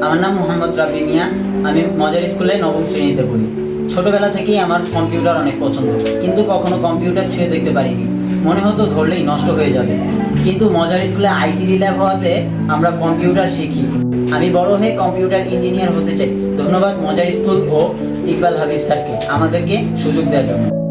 আমার নাম মোহাম্মদ রাবি মিয়া। আমি মজার স্কুলে নবম শ্রেণীতে পড়ি। ছোটবেলা থেকেই আমার কম্পিউটার অনেক পছন্দ, কিন্তু কখনো কম্পিউটার ছুঁয়ে দেখতে পারিনি। মনে হতো ধরলেই নষ্ট হয়ে যাবে, কিন্তু মজার স্কুলে আইসিটি ল্যাব হওয়াতে আমরা কম্পিউটার শিখি। আমি বড় হয়ে কম্পিউটার ইঞ্জিনিয়ার হতে চাই। ধন্যবাদ মজার স্কুল ও ইকবাল হাবিব স্যারকে আমাদেরকে সুযোগ দেওয়ার জন্য।